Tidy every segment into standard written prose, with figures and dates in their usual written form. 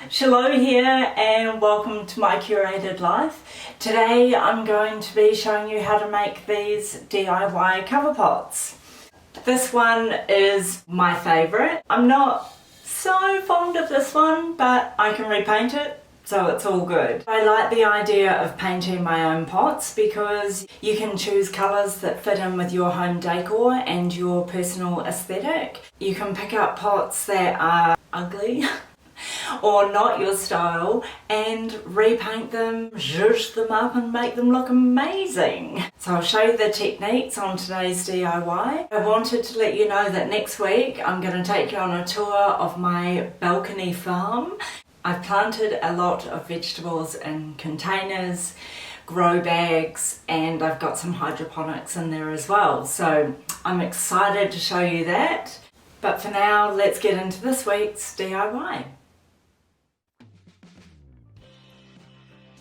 Shalom here and welcome to my curated life. Today I'm going to be showing you how to make these DIY cover pots. This one is my favourite. I'm not so fond of this one, but I can repaint it, so it's all good. I like the idea of painting my own pots because you can choose colours that fit in with your home decor and your personal aesthetic. You can pick up pots that are ugly or not your style and repaint them, zhuzh them up and make them look amazing. So I'll show you the techniques on today's DIY. I wanted to let you know that next week I'm going to take you on a tour of my balcony farm. I've planted a lot of vegetables in containers, grow bags, and I've got some hydroponics in there as well. So I'm excited to show you that. But for now, let's get into this week's DIY.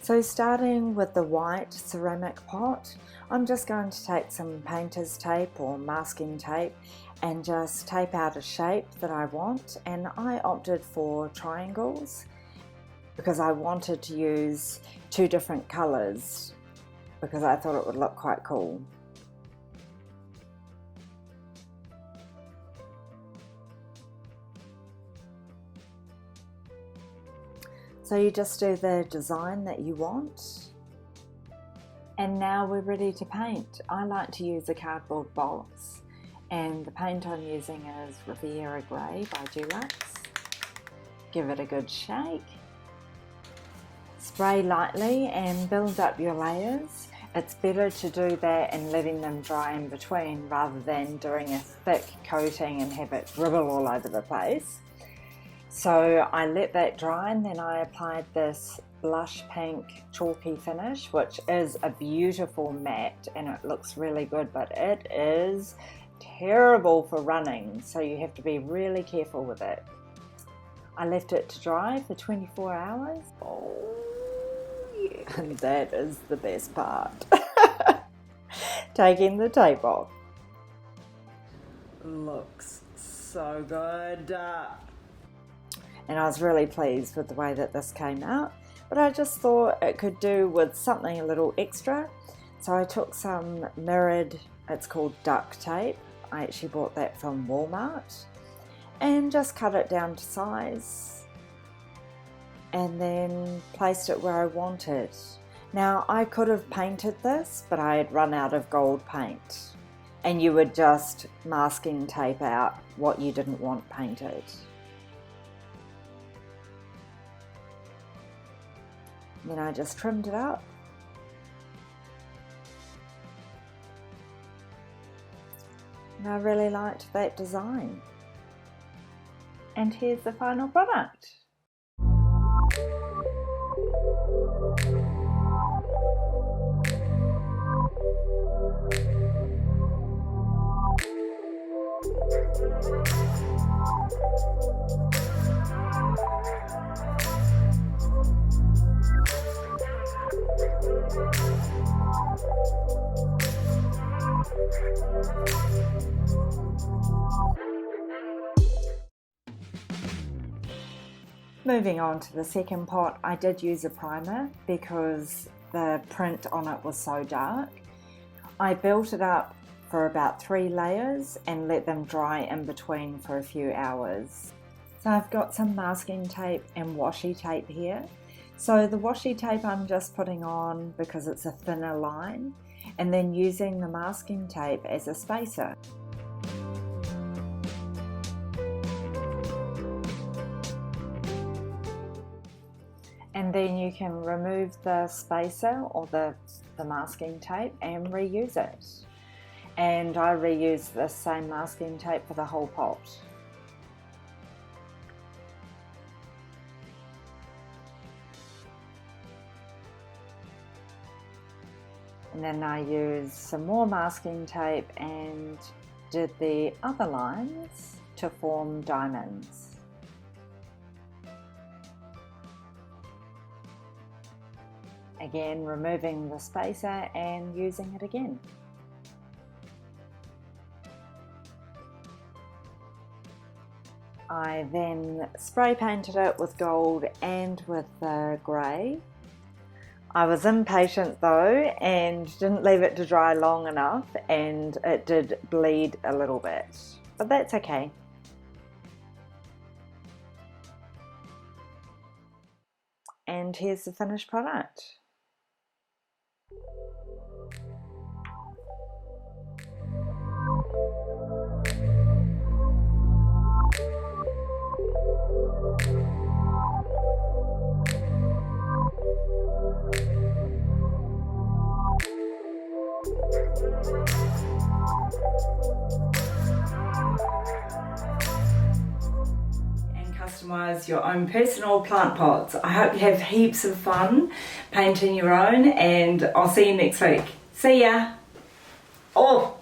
So starting with the white ceramic pot, I'm just going to take some painter's tape or masking tape and just tape out a shape that I want, and I opted for triangles because I wanted to use two different colours because I thought it would look quite cool. So you just do the design that you want. And now we're ready to paint. I like to use a cardboard box, and the paint I'm using is Riviera Grey by Dulux. Give it a good shake. Spray lightly and build up your layers. It's better to do that and letting them dry in between rather than doing a thick coating and have it dribble all over the place. So I let that dry and then I applied this blush pink chalky finish, which is a beautiful matte and it looks really good, but it is terrible for running, so you have to be really careful with it. I left it to dry for 24 hours. Oh yeah, and that is the best part. Taking the tape off. Looks so good. And I was really pleased with the way that this came out, but I just thought it could do with something a little extra. So I took some mirrored, it's called duct tape, I actually bought that from Walmart, and just cut it down to size and then placed it where I wanted. Now I could have painted this, but I had run out of gold paint, and you would just masking tape out what you didn't want painted. Then I just trimmed it up. And I really liked that design. And here's the final product. Moving on to the second pot, I did use a primer because the print on it was so dark. I built it up for about 3 layers and let them dry in between for a few hours. So I've got some masking tape and washi tape here. So the washi tape I'm just putting on because it's a thinner line, and then using the masking tape as a spacer. And then you can remove the spacer or the masking tape and reuse it. And I reuse the same masking tape for the whole pot. And then I used some more masking tape and did the other lines to form diamonds. Again, removing the spacer and using it again. I then spray painted it with gold and with grey. I was impatient though and didn't leave it to dry long enough, and it did bleed a little bit, but that's okay. And here's the finished product. Customise your own personal plant pots. I hope you have heaps of fun painting your own, and I'll see you next week. See ya! Oh!